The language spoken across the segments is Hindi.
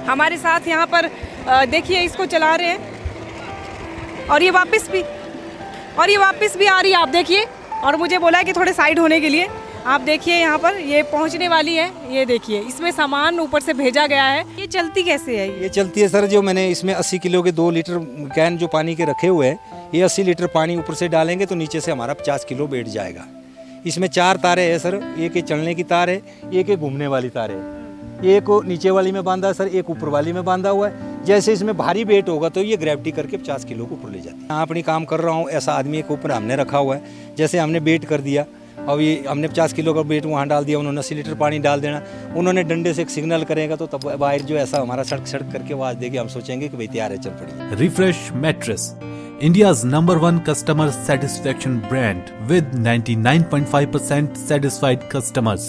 हमारे साथ यहाँ पर देखिए इसको चला रहे हैं और ये वापस भी आ रही है। आप देखिए, और मुझे बोला है कि थोड़े साइड होने के लिए। आप देखिए यहाँ पर ये पहुँचने वाली है। ये देखिए इसमें सामान ऊपर से भेजा गया है। ये चलती कैसे है? ये चलती है सर, जो मैंने इसमें 80 किलो के 2 लीटर कैन जो पानी के रखे हुए हैं, ये 80 लीटर पानी ऊपर से डालेंगे तो नीचे से हमारा 50 किलो बैठ जाएगा। इसमें 4 तारे हैं सर, एक चलने की तार है, एक घूमने वाली तार है, एक नीचे वाली में बांधा है सर, एक ऊपर वाली में बांधा हुआ है। जैसे इसमें भारी वेट होगा तो ये ग्रेविटी करके 50 किलो को ऊपर ले जाती है। यहाँ अपनी काम कर रहा हूँ, ऐसा आदमी के ऊपर हमने रखा हुआ है। जैसे हमने वेट कर दिया, अब ये हमने 50 किलो का वेट वहाँ डाल दिया, उन्होंने 80 लीटर पानी डाल देना। उन्होंने डंडे से एक सिग्नल करेगा तो तब बाहर जो ऐसा हमारा सड़क करके आवाज देगी, हम सोचेंगे कि भाई तैयार है, चल पड़ी। Refresh mattress, India's #1 customer satisfaction brand with 99.5% satisfied customers.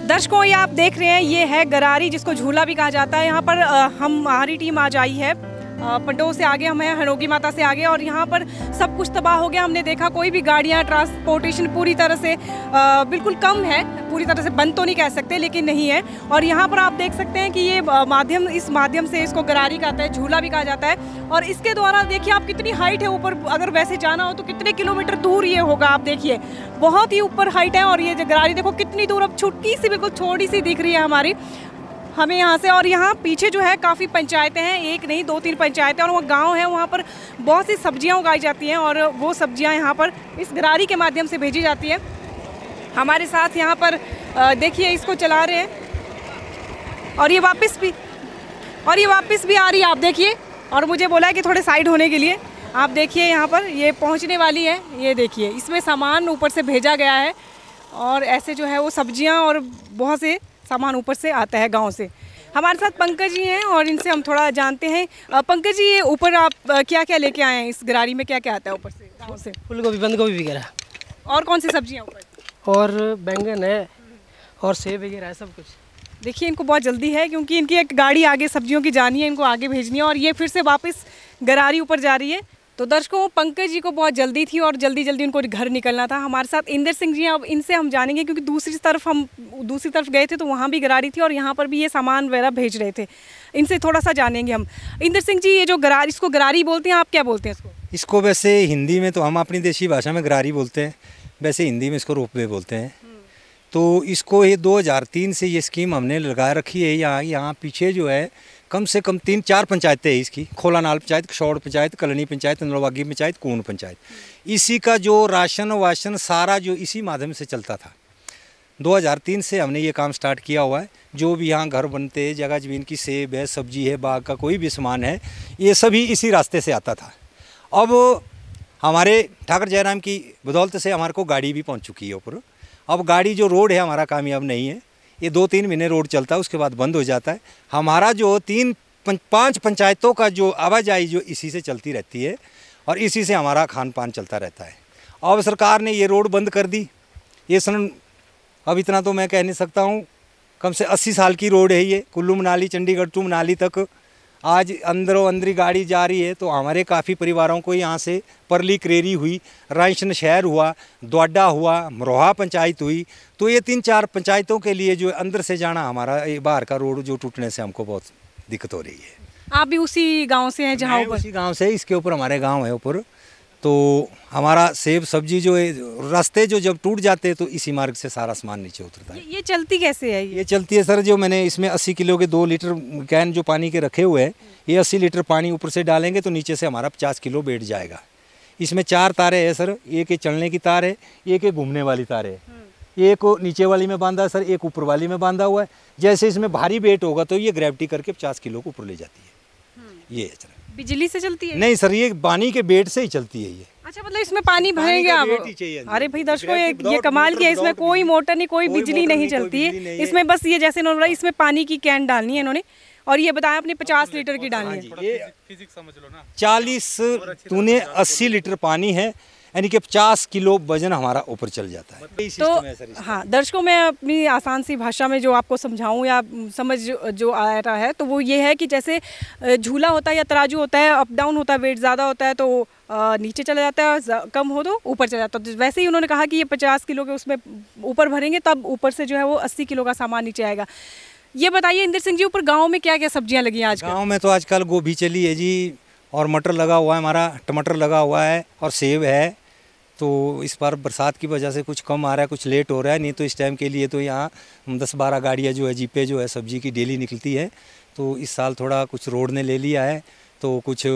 दर्शकों, ये आप देख रहे हैं, ये है गरारी, जिसको झूला भी कहा जाता है। यहाँ पर हमारी टीम आज आई है पंडोह से आगे, हम हैं हनोगी माता से आगे, और यहाँ पर सब कुछ तबाह हो गया। हमने देखा कोई भी गाड़ियाँ, ट्रांसपोर्टेशन पूरी तरह से बिल्कुल कम है, पूरी तरह से बंद तो नहीं कह सकते लेकिन नहीं है। और यहाँ पर आप देख सकते हैं कि ये इस माध्यम से इसको गरारी कहता है, झूला भी कहा जाता है। और इसके द्वारा देखिए आप कितनी हाइट है ऊपर, अगर वैसे जाना हो तो कितने किलोमीटर दूर ये होगा। आप देखिए बहुत ही ऊपर हाइट है, और ये गरारी देखो कितनी दूर, अब छुटकी सी बिल्कुल छोटी सी दिख रही है हमारी हमें यहाँ से। और यहाँ पीछे जो है काफ़ी पंचायतें हैं, एक नहीं 2-3 पंचायतें, और वो गांव है, वहाँ पर बहुत सी सब्जियाँ उगाई जाती हैं, और वो सब्जियाँ यहाँ पर इस गरारी के माध्यम से भेजी जाती है। हमारे साथ यहाँ पर देखिए इसको चला रहे हैं और ये वापस भी आ रही है। आप देखिए, और मुझे बोला है कि थोड़े साइड होने के लिए। आप देखिए यहाँ पर ये पहुँचने वाली है। ये देखिए इसमें सामान ऊपर से भेजा गया है, और ऐसे जो है वो सब्जियाँ और बहुत से सामान ऊपर से आता है गांव से। हमारे साथ पंकज जी हैं और इनसे हम थोड़ा जानते हैं। पंकज जी, ये ऊपर आप क्या क्या लेके आए हैं? इस गरारी में क्या क्या आता है ऊपर से गांव से? फूल गोभी, बंद गोभी वगैरह। और कौन सी सब्जियां ऊपर? और बैंगन है और सेब वगैरह है, सब कुछ। देखिए इनको बहुत जल्दी है, क्योंकि इनकी एक गाड़ी आगे सब्जियों की जानी है, इनको आगे भेजनी है, और ये फिर से वापस गरारी ऊपर जा रही है। तो दर्शकों, पंकज जी को बहुत जल्दी थी और जल्दी उनको घर निकलना था। हमारे साथ इंदर सिंह जी हैं, अब इनसे हम जानेंगे, क्योंकि दूसरी तरफ गए थे तो वहाँ भी गरारी थी और यहाँ पर भी ये सामान वगैरह भेज रहे थे। इनसे थोड़ा सा जानेंगे हम। इंदर सिंह जी, ये जो गरारी, इसको गरारी बोलते हैं, आप क्या बोलते हैं इसको? इसको वैसे हिंदी में तो हम अपनी देशी भाषा में गरारी बोलते हैं, वैसे हिंदी में इसको रोपवे बोलते हैं। तो इसको ये 2003 से ये स्कीम हमने लगा रखी है। यहाँ पीछे जो है कम से कम 3-4 पंचायतें हैं इसकी। खोलानाल पंचायत, कशौड़ पंचायत, कलनी पंचायत, नलवागी पंचायत, कून पंचायत। इसी का जो राशन वाशन सारा जो इसी माध्यम से चलता था। 2003 से हमने ये काम स्टार्ट किया हुआ है। जो भी यहाँ घर बनते हैं, जगह ज़मीन की, सेब है, सब्जी है, बाग का कोई भी सामान है, ये सभी इसी रास्ते से आता था। अब हमारे ठाकर जयराम की बदौलत से हमारे को गाड़ी भी पहुँच चुकी है ऊपर। अब गाड़ी जो रोड है हमारा कामयाब नहीं है, ये 2-3 महीने रोड चलता है, उसके बाद बंद हो जाता है। हमारा जो 3-5 पंचायतों का जो आवाजाही जो इसी से चलती रहती है, और इसी से हमारा खान पान चलता रहता है। अब सरकार ने ये रोड बंद कर दी। ये अब इतना तो मैं कह नहीं सकता हूँ, कम से 80 साल की रोड है ये, कुल्लू मनाली, चंडीगढ़ टू मनाली तक। आज अंदरी गाड़ी जा रही है, तो हमारे काफ़ी परिवारों को यहाँ से परली करेरी हुई, रायसन शहर हुआ, द्वाडा हुआ, मरोहा पंचायत हुई। तो ये 3-4 पंचायतों के लिए जो अंदर से जाना हमारा ये बाहर का रोड जो टूटने से हमको बहुत दिक्कत हो रही है। आप भी उसी गांव से हैं जहाँ ऊपर? उसी गांव से, इसके ऊपर हमारे गांव है ऊपर। तो हमारा सेब सब्जी जो है, रास्ते जो जब टूट जाते हैं तो इसी मार्ग से सारा सामान नीचे उतरता है। ये चलती कैसे है? ये चलती है सर, जो मैंने इसमें 80 किलो के 2 लीटर कैन जो पानी के रखे हुए हैं, ये 80 लीटर पानी ऊपर से डालेंगे तो नीचे से हमारा 50 किलो बैठ जाएगा। इसमें 4 तारे हैं सर, एक चलने की तार है, एक घूमने वाली तार है, एक नीचे वाली में बांधा है सर, एक ऊपर वाली में बांधा हुआ है। जैसे इसमें भारी वेट होगा तो ये ग्रेविटी करके 50 किलो को ऊपर ले जाती है। ये है। बिजली से चलती है? नहीं सर, ये पानी के बेड से ही चलती है ये। अच्छा, मतलब इसमें पानी भरेंगे आप? अरे भाई दर्शकों, ये कमाल किया, इसमें कोई मोटर नहीं, कोई बिजली नहीं चलती है। इसमें बस ये जैसे इन्होंने इसमें पानी की कैन डालनी है इन्होंने, और ये बताया आपने 50 लीटर की डालनी है। ये 40 तूने 80 लीटर पानी है, यानी कि 50 किलो वजन हमारा ऊपर चल जाता है। तो हाँ दर्शकों, मैं अपनी आसान सी भाषा में जो आपको समझाऊं या समझ जो आ रहा है तो वो ये है कि जैसे झूला होता है या तराजू होता है, अप डाउन होता है, वेट ज़्यादा होता है तो नीचे चला जाता है, कम हो तो ऊपर चला जाता है। तो वैसे ही उन्होंने कहा कि ये 50 किलो के उसमें ऊपर भरेंगे तब ऊपर से जो है वो 80 किलो का सामान नीचे आएगा। ये बताइए इंद्र सिंह जी, ऊपर गाँव में क्या क्या सब्जियाँ लगी हैं आज? गाँव में तो आजकल गोभी चली है जी, और मटर लगा हुआ है, हमारा टमाटर लगा हुआ है और सेब है। तो इस बार बरसात की वजह से कुछ कम आ रहा है, कुछ लेट हो रहा है, नहीं तो इस टाइम के लिए तो यहाँ 10-12 गाड़ियाँ जो है जीपे जो है सब्जी की डेली निकलती है। तो इस साल थोड़ा कुछ रोड ने ले लिया है तो कुछ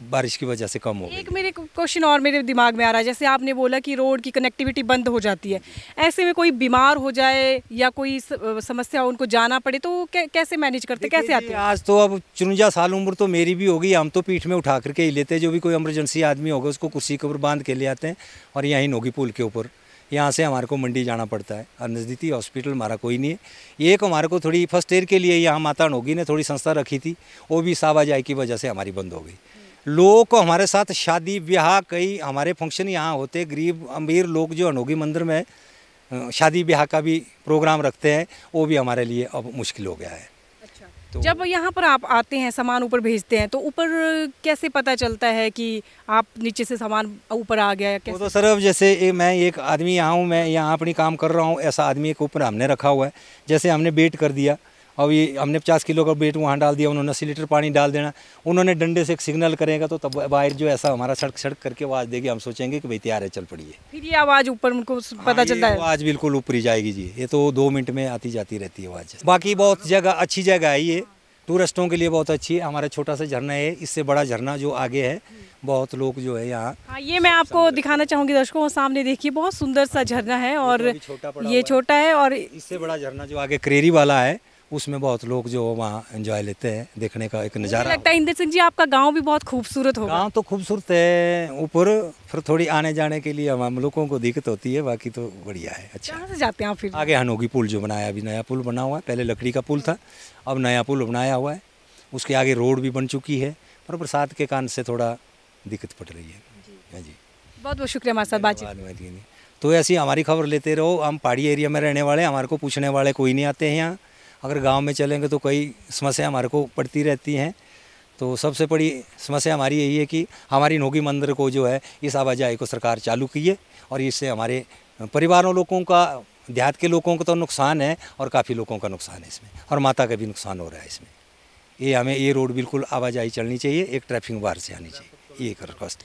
बारिश की वजह से कम हो गई। एक मेरे क्वेश्चन और मेरे दिमाग में आ रहा है, जैसे आपने बोला कि रोड की कनेक्टिविटी बंद हो जाती है, ऐसे में कोई बीमार हो जाए या कोई समस्या उनको जाना पड़े तो कैसे मैनेज करते, कैसे आते हैं? आज तो अब 54 साल उम्र तो मेरी भी होगी, हम तो पीठ में उठा करके ही लेते हैं। जो भी कोई इमरजेंसी आदमी होगा उसको कुर्सी के ऊपर बांध के ले आते हैं और यहीं नोगी पुल के ऊपर यहाँ से हमारे को मंडी जाना पड़ता है और नज़दीकी हॉस्पिटल हमारा कोई नहीं है। एक हमारे को थोड़ी फर्स्ट एड के लिए यहाँ माता नोगी ने थोड़ी संस्था रखी थी, वो भी आवाजाही की वजह से हमारी बंद हो गई। लोगों को हमारे साथ शादी ब्याह कई हमारे फंक्शन यहाँ होते, गरीब अमीर लोग जो अनोगी मंदिर में शादी ब्याह का भी प्रोग्राम रखते हैं, वो भी हमारे लिए अब मुश्किल हो गया है। अच्छा। तो जब यहाँ पर आप आते हैं सामान ऊपर भेजते हैं तो ऊपर कैसे पता चलता है कि आप नीचे से सामान ऊपर आ गया? कैसे? वो तो सर अब जैसे मैं एक आदमी यहाँ हूँ, मैं यहाँ अपनी काम कर रहा हूँ, ऐसा आदमी के ऊपर हमने रखा हुआ है। जैसे हमने बेट कर दिया, अब ये हमने 50 किलो का बेट वहाँ डाल दिया, उन्होंने 80 लीटर पानी डाल देना, उन्होंने डंडे से एक सिग्नल करेगा तो तब वायर जो ऐसा हमारा सड़क करके आवाज़ देगी, हम सोचेंगे कि भाई तैयार है, चल पड़िए। फिर ये आवाज़ ऊपर उनको पता चलता है? आवाज़ बिल्कुल ऊपर ही जाएगी जी, ये तो 2 मिनट में आती जाती रहती है आवाज़। बाकी बहुत जगह अच्छी जगह है, ये टूरिस्टों के लिए बहुत अच्छी है। हमारा छोटा सा झरना है, इससे बड़ा झरना जो आगे है, बहुत लोग जो है यहाँ। हाँ, ये मैं आपको दिखाना चाहूँगी दर्शकों, सामने देखिए बहुत सुंदर सा झरना है और ये छोटा है और इससे बड़ा झरना जो आगे करेरी वाला है उसमें बहुत लोग जो वहाँ एंजॉय लेते हैं, देखने का एक नज़ारा लगता है। इंद्र सिंह जी, आपका गांव भी बहुत खूबसूरत होगा। गांव तो खूबसूरत है, ऊपर फिर थोड़ी आने जाने के लिए हम लोगों को दिक्कत होती है, बाकी तो बढ़िया है। अच्छा, कहाँ से जाते हैं आप फिर? आगे हनोगी पुल जो बनाया, अभी नया पुल बना हुआ है, पहले लकड़ी का पुल था, अब नया पुल बनाया हुआ है, उसके आगे रोड भी बन चुकी है, पर बरसात के कारण से थोड़ा दिक्कत पड़ रही है जी। बहुत बहुत शुक्रिया हमारे साथ बातचीत। तो ऐसी हमारी खबर लेते रहो। हम पहाड़ी एरिया में रहने वाले, हमारे को पूछने वाले कोई नहीं आते हैं यहाँ। अगर गांव में चलेंगे तो कई समस्या हमारे को पड़ती रहती हैं। तो सबसे बड़ी समस्या हमारी यही है कि हमारी नोगी मंदिर को जो है इस आवाजाही को सरकार चालू की है और इससे हमारे परिवारों लोगों का, देहात के लोगों को तो नुकसान है और काफ़ी लोगों का नुकसान है इसमें, और माता का भी नुकसान हो रहा है इसमें। ये हमें ये रोड बिल्कुल आवाजाही चलनी चाहिए, एक ट्रैफिक बाहर से आनी चाहिए, ये एक रिक्वेस्ट।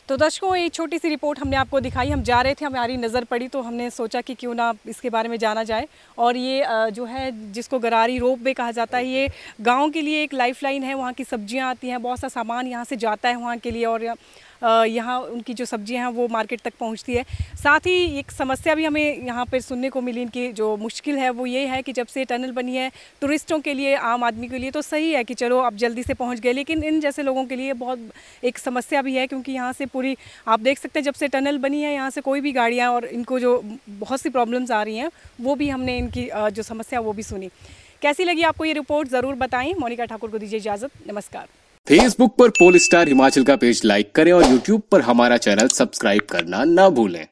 तो दर्शकों, एक छोटी सी रिपोर्ट हमने आपको दिखाई। हम जा रहे थे, हमारी नज़र पड़ी तो हमने सोचा कि क्यों ना इसके बारे में जाना जाए। और ये जो है जिसको गरारी रोप वे कहा जाता है, ये गांव के लिए एक लाइफलाइन है। वहाँ की सब्जियां आती हैं, बहुत सा सामान यहाँ से जाता है वहाँ के लिए, और यहाँ उनकी जो सब्जियां हैं वो मार्केट तक पहुँचती है। साथ ही एक समस्या भी हमें यहाँ पर सुनने को मिली, इनकी जो मुश्किल है वो ये है कि जब से टनल बनी है टूरिस्टों के लिए, आम आदमी के लिए तो सही है कि चलो अब जल्दी से पहुँच गए, लेकिन इन जैसे लोगों के लिए बहुत एक समस्या भी है, क्योंकि यहाँ से पूरी आप देख सकते हैं जब से टनल बनी है यहाँ से कोई भी गाड़ियाँ, और इनको जो बहुत सी प्रॉब्लम्स आ रही हैं वो भी हमने इनकी जो समस्या वो भी सुनी। कैसी लगी आपको ये रिपोर्ट ज़रूर बताएं। मोनिका ठाकुर को दीजिए इजाज़त, नमस्कार। फेसबुक पर पोल स्टार हिमाचल का पेज लाइक करें और यूट्यूब पर हमारा चैनल सब्सक्राइब करना ना भूलें।